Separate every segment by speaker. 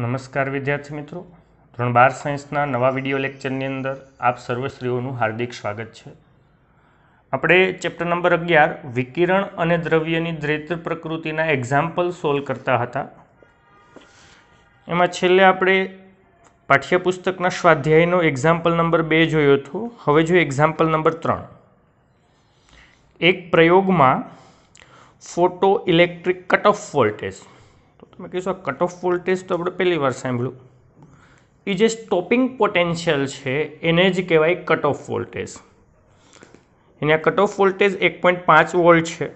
Speaker 1: નમસ્કાર વિદ્યાર્થી મિત્રો, ધોરણ 12 સાયન્સના નવા વિડીયો લેક્ચરની અંદર આપ સર્વશ્રીઓનું હાર્દિક સ્વાગત છે. આપણે ચેપ્ટર નંબર 11 વિકિરણ અને દ્રવ્યની દ્વૈત પ્રકૃતિના એક્ઝામ્પલ સોલ્વ કરતા હતા. એમાં છેલ્લે આપણે પાઠ્યપુસ્તકના સ્વાધ્યાયનો એક્ઝામ્પલ નંબર 2 જોયો હતો. હવે જોઈએ એક્ઝામ્પલ નંબર 3. એક પ્રયોગમાં photo electric cut off voltage, તમે કહીશો કટ ઓફ વોલ્ટેજ તો આપણે પહેલી વાર સાંભળ્યું. એ જે સ્ટોપિંગ પોટેન્શિયલ છે એને જ કહેવાય કટ ઓફ વોલ્ટેજ. એની આ કટ ઓફ વોલ્ટેજ 1.5 વોલ્ટ છે.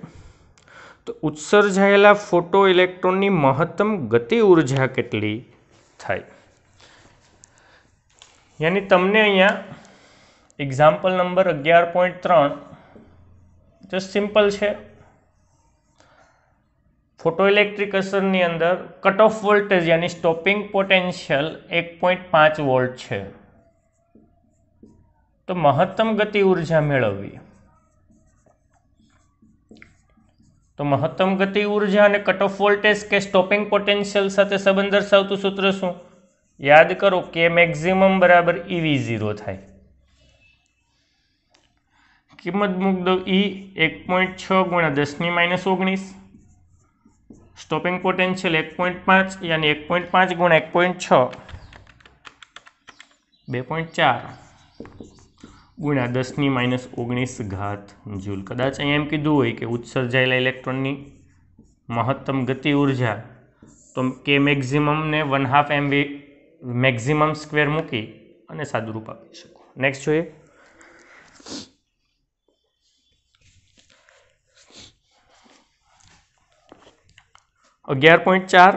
Speaker 1: તો ઉત્સર્જાયેલા ફોટો ઇલેક્ટ્રોનની મહત્તમ ગતિ ઉર્જા કેટલી થાય? યાની તમને અહીંયા એક્ઝામ્પલ નંબર 11.3 જસ્ટ સિમ્પલ છે. ફોટો ઇલેક્ટ્રિક અસરની અંદર કટ ઓફ વોલ્ટેજ યાની સ્ટોપિંગ પોટેન્શિયલ 1.5 વોલ્ટ છે. તો મહત્તમ ગતિ ઉર્જા મેળવવી. તો મહત્તમ ગતિ ઉર્જા અને કટ ઓફ વોલ્ટેજ કે સ્ટોપિંગ પોટેન્શિયલ સાથે સંબંધ દર્શાવતું સૂત્ર શું? યાદ કરો કે મેક્સિમમ બરાબર EV0 થાય. કિંમત મૂક દો E 1.6 ગુણ્યા 10⁻⁹. સ્ટોપિંગ પોટેન્શિયલ 1.5 યાની 1.5 ગુણ્યા 1.6 2.4 ગુણ્યા 10⁻⁹ જૂલ. કદાચ અહીંયા એમ કીધું હોય કે ઉત્સર્જાયેલા ઇલેક્ટ્રોનની મહત્તમ ગતિ ઉર્જા, તો કે મેક્સિમમને 1/2 MV મેક્સિમમ સ્ક્વેર મૂકી અને સાદુરૂપ આપી શકો. નેક્સ્ટ જોઈએ. .4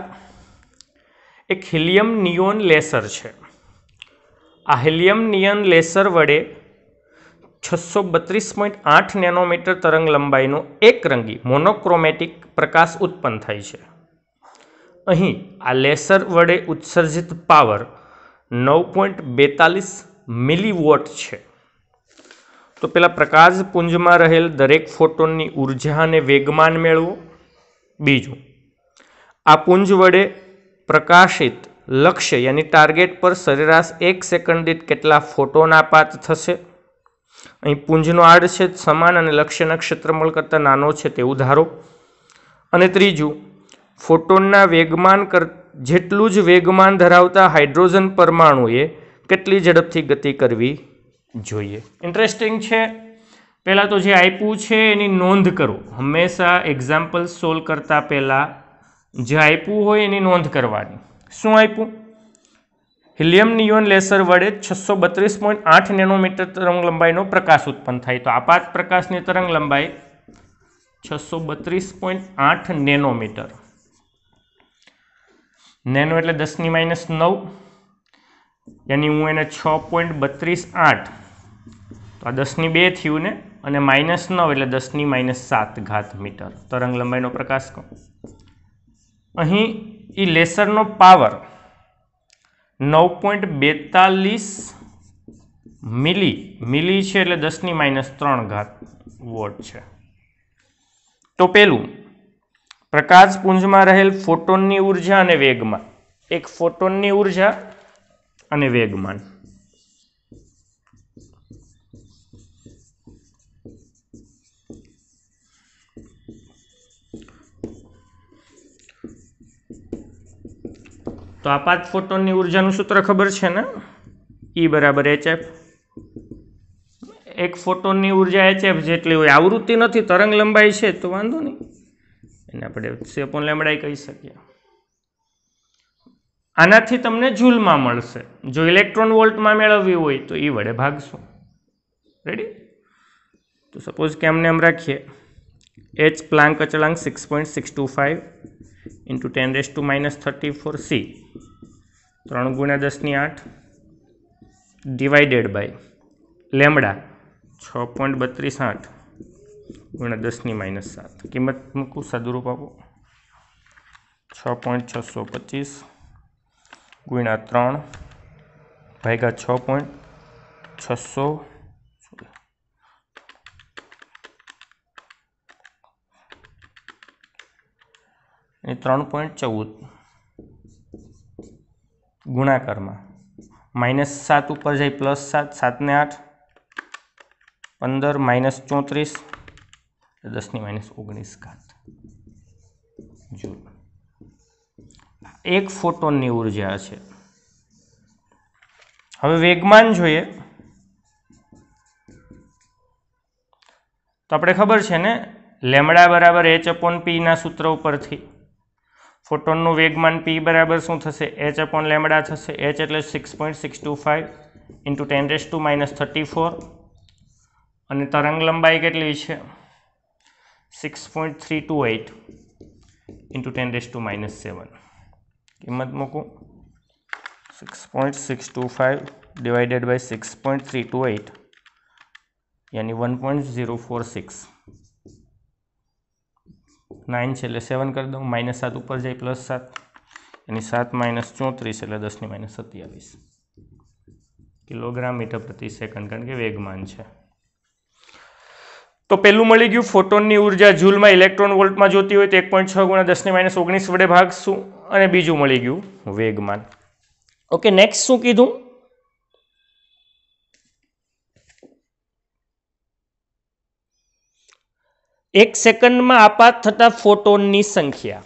Speaker 1: એક હિલિયમ નિયોન લેસર છે. આ હિલિયમ નિયોન લેસર વડે 632.8 નેનોમીટર તરંગ લંબાઈનો એકરંગી મોનોક્રોમેટિક પ્રકાશ ઉત્પન્ન થાય છે. અહીં આ લેસર વડે ઉત્સર્જિત પાવર 9.42 મિલીવોટ છે. તો પેલા પ્રકાશ પુંજમાં રહેલ દરેક ફોટોનની ઉર્જા અને વેગમાન મેળવો. બીજું, આ પુંજ વડે પ્રકાશિત લક્ષ્ય યાની ટાર્ગેટ પર સરેરાશ 1 સેકન્ડ દીઠ કેટલા ફોટોન આપાત થશે? અહીં પુંજનો આડછેદ સમાન અને લક્ષ્યના ક્ષેત્રફળ કરતાં નાનો છે તેવું ધારો. અને ત્રીજું, ફોટોનના વેગમાન જેટલું જ વેગમાન ધરાવતા હાઇડ્રોજન પરમાણુએ કેટલી ઝડપથી ગતિ કરવી જોઈએ? ઇન્ટરેસ્ટિંગ છે. પહેલાં તો જે આપ્યું છે એની નોંધ કરો. હંમેશા એક્ઝામ્પલ સોલ્વ કરતા પહેલાં જે આપ્યું હોય એની નોંધ કરવાની. શું આપ્યું? હિલિયમ નિયોન લેસર વડે 632.8 નેનોમીટર તરંગ લંબાઈનો પ્રકાશ ઉત્પન્ન થાય. તો આપાત પ્રકાશની તરંગ લંબાઈ 632.8 નેનોમીટર. નેનો એટલે 10⁻⁹. યાની હું એને 6.328, તો આ 10⁻2 થયું ને, અને -9 એટલે 10⁻7 મીટર તરંગ લંબાઈનો પ્રકાશ કહો. અહીં એ લેસરનો પાવર 9.42 મિલી છે એટલે 10⁻3 વોટ છે. તો પેલું પ્રકાશ પુંજમાં રહેલ ફોટોનની ઉર્જા અને વેગમાન. એક ફોટોનની ઉર્જા અને વેગમાન. તો આપાત ફોટોનની ઉર્જાનું સૂત્ર ખબર છે ને? E બરાબર HF. એક ફોટોનની ઉર્જા HF જેટલી હોય. આવૃત્તિ નથી, તરંગ લંબાઈ છે તો વાંધો નહીં, એને આપણે c/λ કહી શકીએ. આનાથી તમને જૂલમાં મળશે. જો ઇલેક્ટ્રોન વોલ્ટમાં મેળવવી હોય તો E વડે ભાગશું. રેડી? તો સપોઝ કે અમને એમ રાખીએ H પ્લાન્ક અચળાંક 6.625 × 10⁻34 C 3 × 10⁸ ડિવાઇડેડ બાય લેમડા 6.328 × 10⁻7. કિંમત મૂકું, સાદુરૂપ આપો. 6.625 × 3 ભાગ્યા 6.600 3.14 ગુણાકારમાં -7 ઉપર જાય +7, 7 ને 8 15 -34 10⁻19 જૂલ એક ફોટોનની ઉર્જા છે। હવે વેગમાન જોઈએ તો આપણે ખબર છે ને લેમડા બરાબર h/p ના સૂત્ર ઉપરથી ફોટોનનું વેગમાન p બરાબર શું થશે h/લેમડા થશે। h એટલે 6.625 × 10⁻34 અને તરંગ લંબાઈ કેટલી છે 6.328 × 10⁻7 કિંમત મૂકું 6.625 / 6.328 यानी 1.046 9 છે એટલે 7 કરી દઉં -7 ઉપર જાય +7 यानी 7 - 34 એટલે 10⁻27 કિલોગ્રામ મીટર પ્રતિ સેકન્ડ કારણ કે વેગમાન છે। તો પહેલું મળી ગયું ફોટોનની ઉર્જા જૂલમાં ઇલેક્ટ્રોન વોલ્ટમાં જોતી હોય તો 1.6 × 10⁻19 વડે ભાગશું અને બીજું મળી ગયું વેગમાન। ઓકે નેક્સ્ટ શું કીધું एक सेकंड में आपात थता फोटोननी संख्या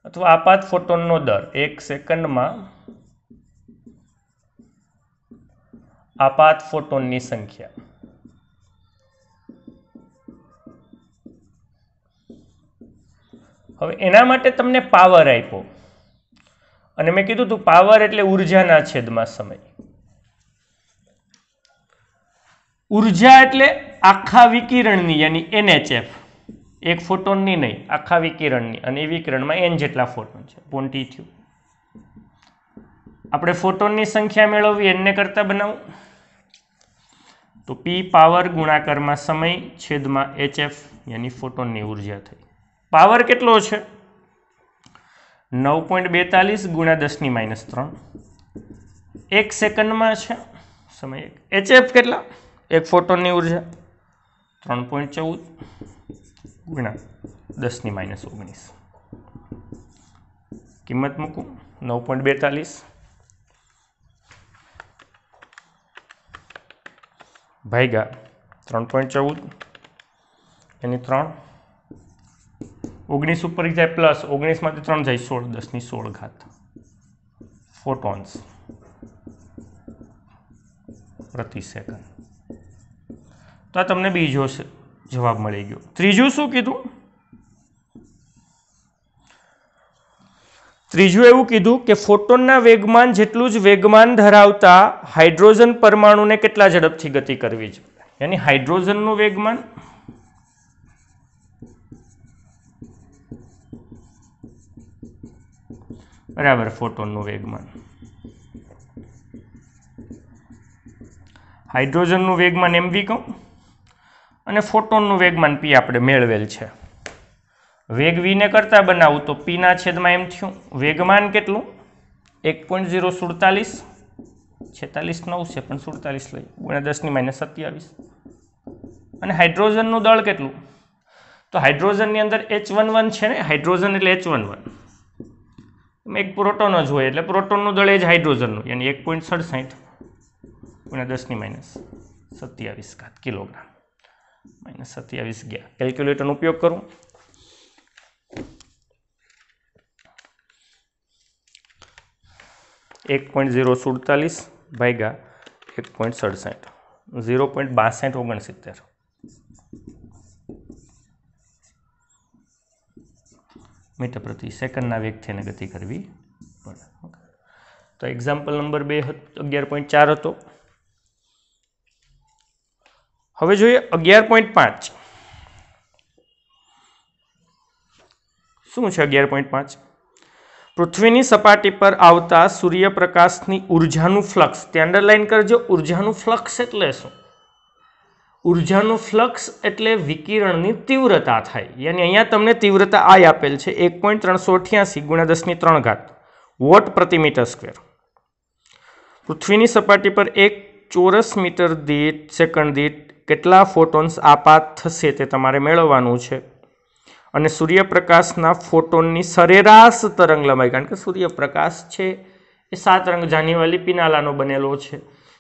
Speaker 1: अथवा आपात फोटोननो दर एक सेकंड में आपात फोटोननी संख्या हवे एना माटे तमने पावर आप्यो अने मैं कीधुं तू पावर एटले ऊर्जाना छेदमां समय ऊर्जा एटले आखा विकिरणनी यानी NHF एक फोटोननी नहीं आखा विकिरणनी अने विकिरण में n जेटला फोटोन छे पोंटी थयुं आपणे फोटोननी संख्या मेळववी n ने करता बनावुं तो p पावर गुणाकार में समय छेदमां HF यानी फोटोननी ऊर्जा थई पावर केटलो छे 9.42 × 10⁻3 एक सेकंड में छे समय HF केटला एक फोटोननी ऊर्जा 3.14 × 10⁻19 किंमत मूकूं 9.42 भाग्या 3.14 यानी 3 19 ऊपर जाए +19 में 3 जाए 16 10⁻16 फोटोन्स प्रति सेकंड तो आ तमने बीजो जवाब मळी गयो। त्रीजું શું કીધું ત્રીજું એવું કીધું કે ફોટોનના વેગમાન જેટલું જ વેગમાન ધરાવતા હાઇડ્રોજન પરમાણુને કેટલા ઝડપથી ગતિ કરવી જોઈએ यानी હાઇડ્રોજનનું વેગમાન बराबर फोटोनનું વેગમાન हाइड्रोजनનું વેગમાન mv કહું અને ફોટોનનું વેગમાન p આપણે મેળવેલ છે વેગ v ને કરતા બનાવું તો p ના છેદમાં m થયું વેગમાન કેટલું 1.047 46 9 છે પણ 47 લઈ × 10⁻27 અને હાઇડ્રોજનનું દળ કેટલું તો હાઇડ્રોજનની અંદર H11 છે ને હાઇડ્રોજન એટલે H11 એક પ્રોટોન જ હોય એટલે પ્રોટોનનું દળ એ જ હાઇડ્રોજનનું यानी 1.67 × 10⁻27 किलोग्राम -27 गया कैलक्युलेटर उपयोग करूँ 1.047 भाग्या 1.67 0.6269 मीटर प्रति सेकंड ना वेग थी गति करवी पड़े। तो एक्जाम्पल नंबर 2 11.4 हतो। हवे जोईए 11.5 शुं छे 11.5 पृथ्वीनी सपाटी पर आवता सूर्यप्रकाशनी ऊर्जानुं फ्लक्स ते अंडरलाइन करजो ऊर्जानुं फ्लक्स एटले शुं ऊर्जानुं फ्लक्स एटले विकिरणनी तीव्रता थाय यानी अहींया तमने तीव्रता आई आपेल छे 1.388 × 10⁻³ वोट प्रति मीटर स्क्वेर पृथ्वीनी सपाटी पर 1 ચોરસ મીટર દીઠ સેકન્ડ દીઠ કેટલા ફોટોન્સ આપાત થશે તે તમારે મેળવવાનું છે અને સૂર્યપ્રકાશના ફોટોનની સરેરાશ તરંગ લંબાઈ, કારણ કે સૂર્યપ્રકાશ છે એ 7 રંગ જાનીવાલી પિનાલાનો બનેલો છે,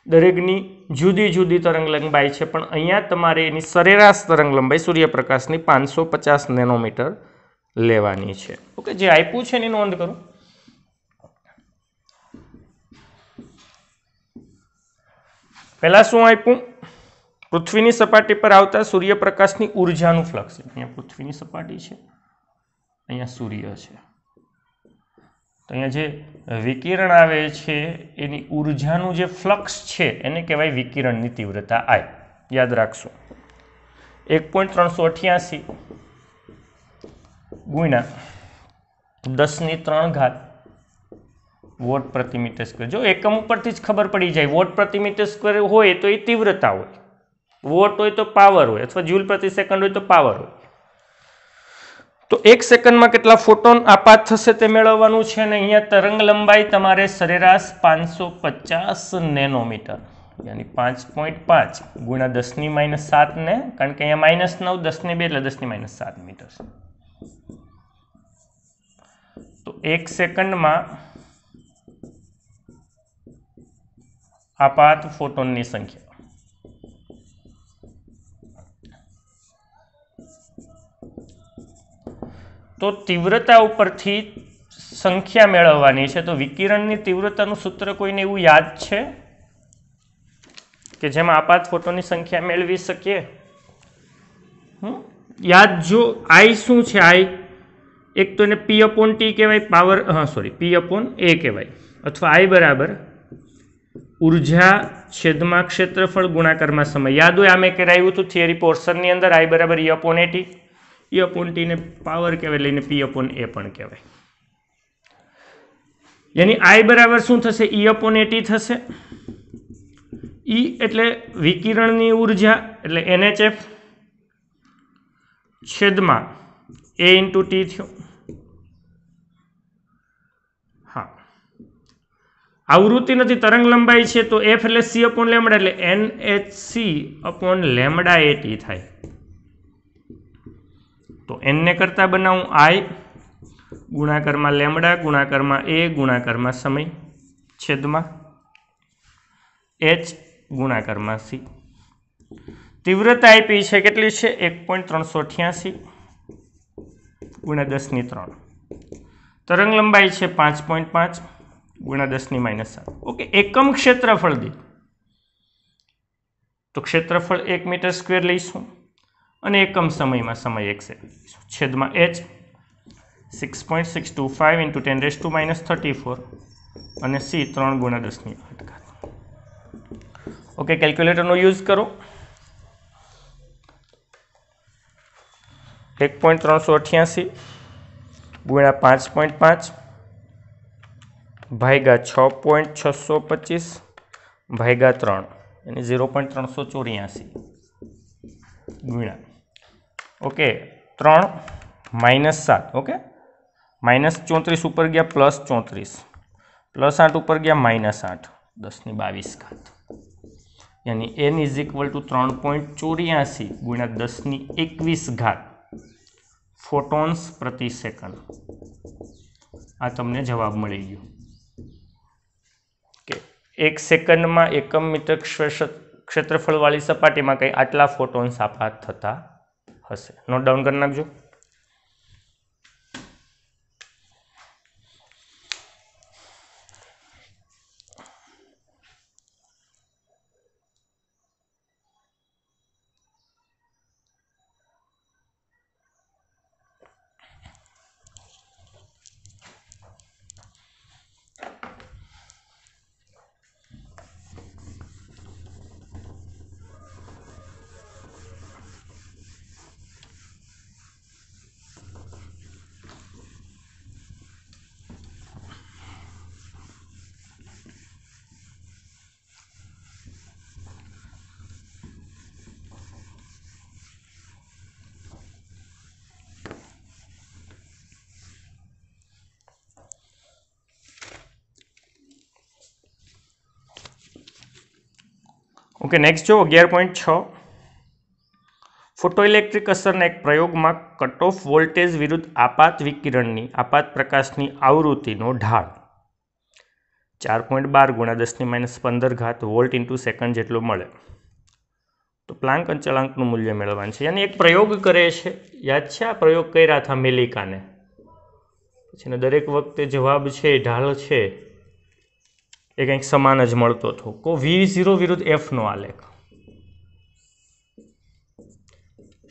Speaker 1: દરેકની જુદી જુદી તરંગ લંબાઈ છે, પણ અહીંયા તમારે એની સરેરાશ તરંગ લંબાઈ સૂર્યપ્રકાશની 550 નેનોમીટર લેવાની છે. ઓકે, જે આપ્યું છે એની નોંધ કરો. પહેલા શું આપ્યું? પૃથ્વીની સપાટી પર આવતા સૂર્યપ્રકાશની ઉર્જાનું ફ્લક્સ. અહીંયા પૃથ્વીની સપાટી છે, અહીંયા સૂર્ય છે, તો અહીંયા જે વિકિરણ આવે છે એની ઉર્જાનું જે ફ્લક્સ છે એને કહેવાય વિકિરણની તીવ્રતા I. યાદ રાખશો. 1.388 ગુણ્યા 10⁻³ વોટ પ્રતિ મીટર સ્ક્વેર. જો એકમ ઉપરથી જ ખબર પડી જાય, વોટ પ્રતિ મીટર સ્ક્વેર હોય તો એ તીવ્રતા હોય, વોટ હોય તો પાવર હોય, અથવા જ્યુલ પ્રતિ સેકન્ડ હોય તો પાવર હોય. તો 1 સેકન્ડમાં કેટલા ફોટોન આપાત થશે તે મેળવવાનું છે, અને અહીંયા તરંગ લંબાઈ તમારે સરેરાશ 550 નેનોમીટર, યાની 5.5 ગુણ્યા 10⁻⁷ ને, કારણ કે અહીંયા -9 10⁻2 એટલે 10⁻⁷ મીટર છે. તો 1 સેકન્ડમાં આપાત ફોટોનની સંખ્યા તો તીવ્રતા ઉપરથી સંખ્યા મેળવવાની છે. તો વિકિરણની તીવ્રતાનું સૂત્ર કોઈને એવું યાદ છે કે જેમાં આપાત ફોટોનની સંખ્યા મેળવી શકીએ? યાદ જો. I શું છે? I એક તો એને P/T કહેવાય, પાવર, P/A કહેવાય, અથવા I બરાબર ઉર્જા છેદમાં ક્ષેત્રફળ ગુણાકારમાં સમય. યાદ હોય આમે કરાવ્યું હતું થિયરી પોર્શનની અંદર. I બરાબર E/AT. E/T ને પાવર કહેવાય, લઈને P/A પણ કહેવાય. યાની I બરાબર શું થશે? E/AT થશે. E એટલે વિકિરણની ઉર્જા, એટલે NHF છેદમાં A/T થયો. હા, આવૃત્તિ નથી, તરંગ લંબાઈ છે, તો F એટલે C/λ, એટલે NHC/λ/AT થાય. તો n ને કરતા બનાવું I ગુણાકારમાં લેમડા ગુણાકારમાં A ગુણાકારમાં સમય છેદમાં H ગુણાકારમાં C. તીવ્રતા આપી છે, કેટલી છે? 1.388 ગુણ્યા 10⁻3. તરંગ લંબાઈ છે 5.5 ગુણ્યા 10⁻⁷. ઓકે, એકમ ક્ષેત્રફળ દીઠ, તો ક્ષેત્રફળ 1 મીટર સ્ક્વેર લઈશું, અને એકમ સમયમાં સમય 1 સેકન્ડ લઈશું, છેદમાં H 6.625 × 10⁻34 અને C 3 ગુણ્યા 10⁸. ઓકે, કેલ્ક્યુલેટરનો યુઝ કરો. 1.388 ગુણ્યા 5.5 ભાગ્યા 6.625 ભાગ્યા 3, yani 0.384 ગુણ્યા, ઓકે, 3 -7. ઓકે, -34 ઉપર ગયા, +34, +8 ઉપર ગયા, -8, 10⁻22, યાની n = 3.84 ગુણ્યા 10⁻21 ફોટોન્સ પ્રતિ સેકન્ડ. આ તમને જવાબ મળી ગયો કે 1 સેકન્ડમાં એકમ મીટર ક્ષેત્રફળવાળી સપાટીમાં કંઈ આટલા ફોટોન્સ આપાત થતા હશે. નોટ ડાઉન કરી નાખજો. ઓકે, નેક્સ્ટ જો 11.6. ફોટોઇલેક્ટ્રિક અસરના એક પ્રયોગમાં કટ ઓફ વોલ્ટેજ વિરુદ્ધ આપાત વિકિરણની આપાત પ્રકાશની આવૃત્તિનો ઢાળ 4.12 × 10⁻15 વોલ્ટ ઇન્ટુ સેકન્ડ જેટલો મળે તો પ્લાન્ક અચળાંકનું મૂલ્ય મેળવવાનું છે. યાની એક પ્રયોગ કરે છે, યાદ છે આ પ્રયોગ કર્યા હતા મેલિકાને, પછી દરેક વખતે જવાબ છે ઢાળ છે એ કંઈક સમાન જ મળતો હતો. કો V0 વિરુદ્ધ Fનો આલેખ,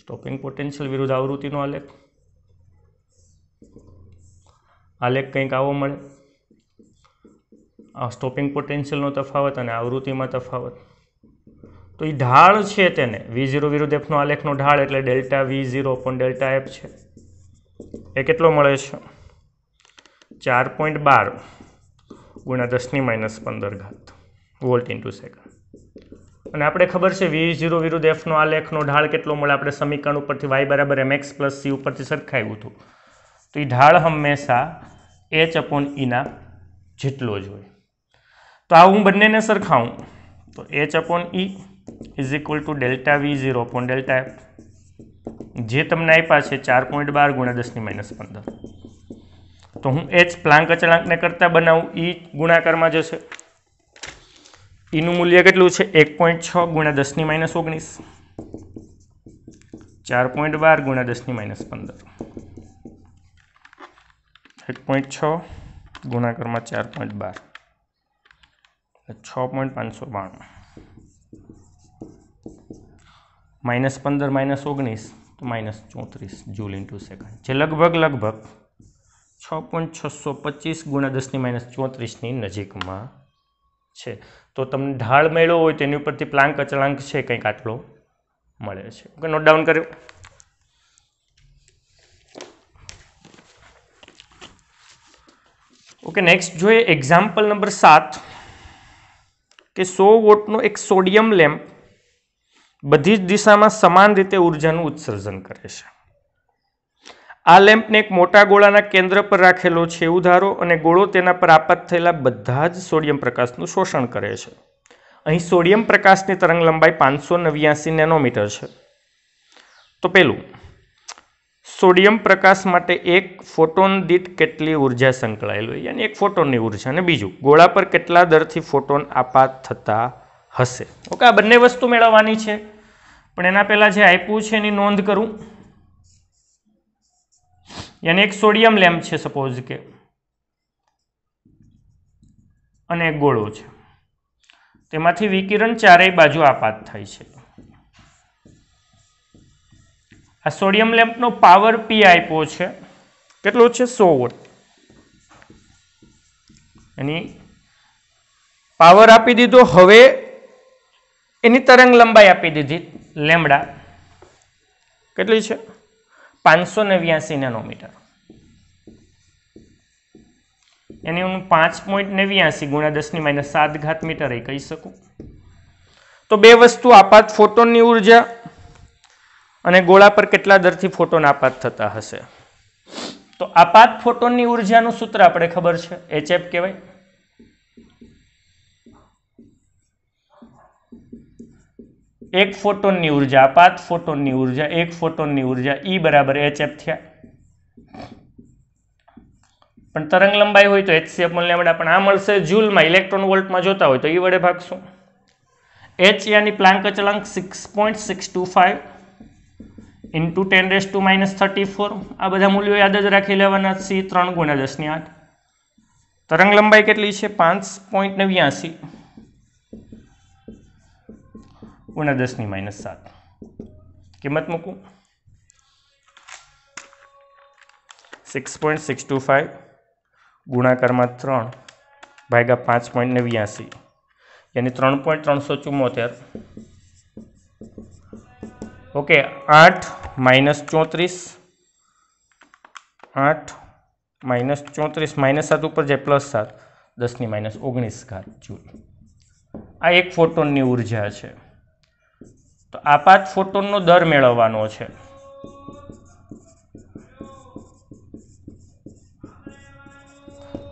Speaker 1: સ્ટોપિંગ પોટેન્શિયલ વિરુદ્ધ આવૃત્તિનો આલેખ, આલેખ કંઈક આવો મળે. આ સ્ટોપિંગ પોટેન્શિયલનો તફાવત અને આવૃત્તિમાં તફાવત. તો એ ઢાળ છે તેને V0 વિરુદ્ધ Fનો આલેખનો ઢાળ એટલે delta V0 upon delta F છે. એ કેટલો મળે છે? 4.12 × 10⁻15 વોલ્ટ ઇન્ટુ સેકન્ડ. અને આપણે ખબર છે V0 વિરુદ્ધ Fનો આલેખનો ઢાળ કેટલો મળે, આપણે સમીકરણ ઉપરથી y = mx + c ઉપરથી સરખાવ્યું હતું. તો એ ઢાળ હંમેશા h/e ના જેટલો જ હોય. તો આ હું બંનેને સરખાવું તો h/e = delta V0 upon delta F, જે તમને આપ્યા છે 4.12 × 10⁻15. તો હું h પ્લાન્ક અચળાંકને કરતા બનાવું, e ગુણાકારમાં જશે. ઈનું મૂલ્ય કેટલું છે? 1.6 × 10⁻19, 4.12 × 10⁻15, 1.6 ગુણાકારમાં 4.12, 6.592, -15 -19 તો -34 જૂલ ઇન્ટુ સેકન્ડ, જે લગભગ 6.625 × 10⁻34ની નજીકમાં છે. તો તમને ઢાળ મેળવો હોય તેની ઉપરથી પ્લાન્ક અચળાંક છે કંઈક આટલો મળે છે. ઓકે, નોટ ડાઉન કર્યો. ઓકે, નેક્સ્ટ જોઈએ એક્ઝામ્પલ નંબર 7 કે 100 વોટનો એક સોડિયમ લેમ્પ બધી જ દિશામાં સમાન રીતે ઉર્જાનું ઉત્સર્જન કરે છે. આ લેમ્પને એક મોટા ગોળાના કેન્દ્ર પર રાખેલો છે એવું ધારો અને ગોળો તેના પર આપાત થયેલા બધા જ સોડિયમ પ્રકાશનું શોષણ કરે છે. અહીં સોડિયમ પ્રકાશની તરંગ લંબાઈ 589 નેનોમીટર છે. તો પેલું, સોડિયમ પ્રકાશ માટે એક ફોટોન દીઠ કેટલી ઉર્જા સંકળાયેલી હોય, યાની એક ફોટોનની ઉર્જા, અને બીજું ગોળા પર કેટલા દરથી ફોટોન આપાત થતા હશે. ઓકે, આ બંને વસ્તુ મેળવવાની છે, પણ એના પહેલાં જે આપ્યું છે એની નોંધ કરું. યાની એક સોડિયમ લેમ્પ છે સપોઝ કે, અને એક ગોળો છે, તેમાંથી વિકિરણ ચારેય બાજુ આપાત થાય છે. આ સોડિયમ લેમ્પનો પાવર P આપ્યો છે, કેટલો છે? 100 વોટ. એની પાવર આપી દીધો. હવે એની તરંગ લંબાઈ આપી દીધી લેમ્બડા, કેટલી છે? 589 નેનોમીટર. એની હું 5.89 × 10⁻7 મીટર કહી શકું. તો બે વસ્તુ, આપાત ફોટોનની ઉર્જા અને ગોળા પર કેટલા દરથી ફોટોન આપાત થતા હશે. તો આપાત ફોટોનની ઉર્જાનું સૂત્ર આપણે ખબર છે, HF કહેવાય. એક ફોટોનની ઉર્જા, આપાત ફોટોનની ઉર્જા, એક ફોટોનની ઉર્જા, E = HF થયા. પણ તરંગ લંબાઈ હોય તો hc/λ, પણ આ મળશે જૂલમાં, ઇલેક્ટ્રોન વોલ્ટમાં જોતા હોય તો E વડે ભાગશું. h યાની પ્લાન્ક અચળાંક 6.625 × 10⁻34. આ બધા મૂલ્યો યાદ જ રાખી લેવાના. c 3 × 10⁸. તરંગ લંબાઈ કેટલી છે? 5.89 × 10⁻7. કિંમત મૂકું 6.625 ગુણાકારમાં 3 ભાગ્યા 5.89 યાની 3.374. ઓકે, 8 - 34, 8 - 34, -7 ઉપર જાય +7, 10⁻19 જૂલ. આ એક ફોટોનની ઉર્જા છે. તો આપાત ફોટોનનો દર મેળવવાનો છે.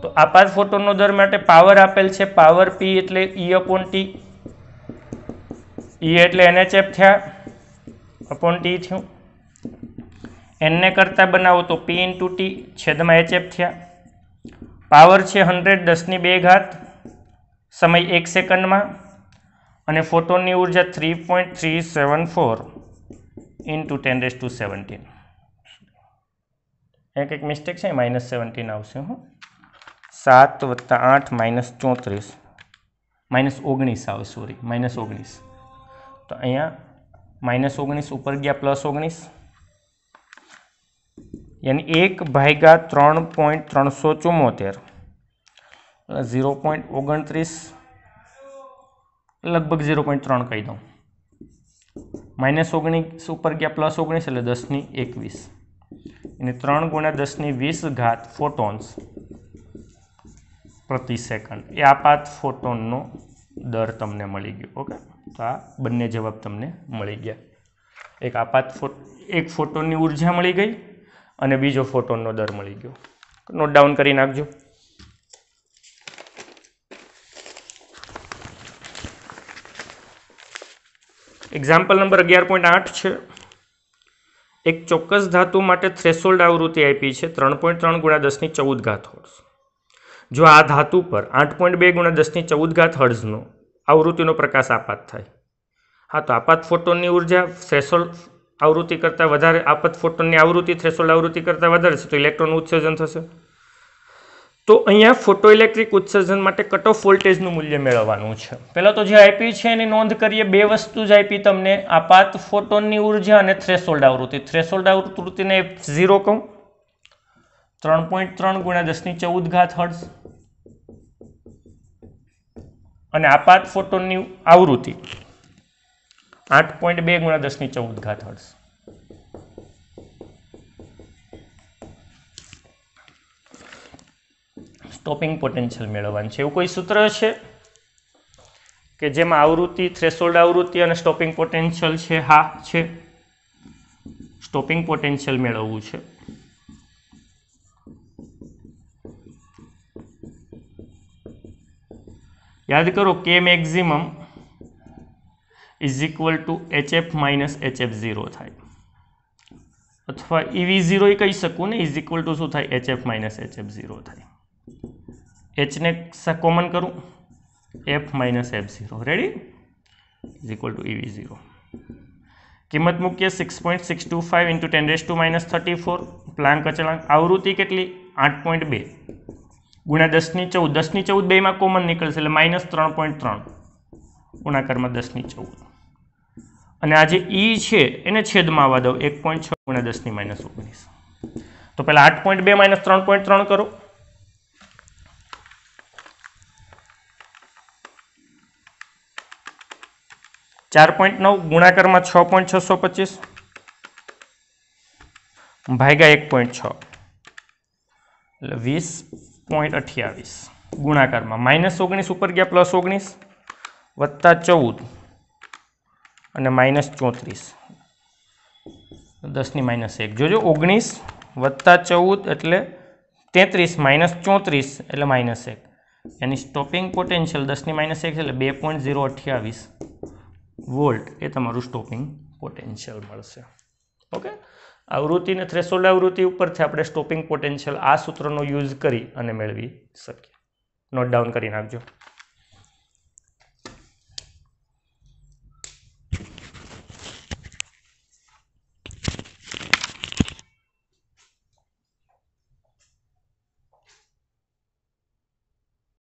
Speaker 1: તો આપાત ફોટોનનો દર માટે પાવર આપેલ છે, પાવર P એટલે E/T. E એટલે NHF થયા, अपॉन टी थयुं। एन ने करता बनावो तो पी इंटू टी छेदमां एच एफ थया। पावर है 100 10⁻², समय 1 सेकंड में, और फोटोन की ऊर्जा 3.374 इंटू 10⁻17। एक मिस्टेक है, -17 आवशे। हूँ 7 + 8 -34 -19 आवे, सॉरी -19। तो अँ -19 ऊपर गया +19, यानी 1/3.374 0.29 लगभग 0.3 कही दू। -19 ऊपर गया +19 એટલે 10⁻21 यानी 3 × 10⁻20 फोटोन्स प्रति सेकंड। ए आपात फोटोननो दर तमने मळी गयो। ओके, तो आ बंने जवाब तमने मळी गया। एक आपात एक फोटोननी ऊर्जा मळी गई અને બીજો ફોટોનનો દર મળી ગયો। નોટ ડાઉન કરી નાખજો। એક્ઝામ્પલ નંબર 11.8 છે। એક ચોક્કસ ધાતુ માટે થ્રેશોલ્ડ આવૃત્તિ આપી છે 3.3 × 10⁻14 હર્ટ્ઝ। જો આ ધાતુ પર 8.2 × 10⁻14 હર્ટ્ઝનો આવૃત્તિનો પ્રકાશ આપાત થાય, हाँ तो आपात फोटोननी ऊर्जा थ्रेशोल्ड आवृत्ति करता वधारे, आपात फोटोननी आवृत्ति थ्रेशोल्ड आवृत्ति करता वधारे छे तो इलेक्ट्रॉन उत्सर्जन थशे। तो अहींया फोटो इलेक्ट्रिक उत्सर्जन माटे कट ऑफ वोल्टेजनुं मूल्य मेळववानुं छे। पहेला तो जे आपी छे एनी नोंध करीए। बे वस्तु ज आपी तमने, आपात फोटोननी ऊर्जा अने थ्रेशोल्ड आवृत्ति। थ्रेशोल्ड आवृत्तिने 0 कहूं, 3.3 × 10⁻14 हर्ट्ज, अने आपात फोटोननी आवृत्ति 8.2 × 10⁻14 हर्ट्ज। स्टॉपिंग पोटेंशियल मेळववानुं छे। एवुं कोई सूत्र छे के जेमां आवृत्ति, थ्रेशोल्ड आवृत्ति अने स्टॉपिंग पोटेंशियल छे? हाँ छे। स्टॉपिंग पोटेंशियल मेळववुं छे याद करो के मैक्सिमम = HF - HF0 थाय, अथवा EV0 कही सकूँ ने = शू थाय HF - HF0 थाय। H ने कॉमन करूँ, F - F0 रेडी = EV0। किंमत मूकीए 6.625 × 10⁻34 प्लांक अचलांक। आवृत्ति केटली 8.2 × 10⁻14, 10⁻14 બે માં કોમન નીકળશે એટલે -3.3 ગુણાકાર માં 10⁻14, અને આ જે E છે એને છેદમાં આવવા દો 1.6 × 10⁻19। તો પહેલા 8.2 - 3.3 કરો, 4.9 ગુણાકાર માં 6.625 ભાગ્યા 1.6 એટલે 20.28 गुणाकार में -19 ऊपर गया +19 वत्ता 14 અને -34 10⁻1 जोजो 19 वत्ता 14 એટલે 33 -34 એટલે -1 यानी स्टॉपिंग पोटेंशियल 10⁻1 એટલે 2.028 वोल्ट ए तमारू स्टॉपिंग पोटेंशियल मळशे। ओके, आवृत्ति ने थ्रेशोल्ड आवृत्ति उपरथी आपणे स्टॉपिंग पोटेंशियल आ सूत्रनो यूज करी अने मेळवी सकीए। नोट डाउन करी नाखजो।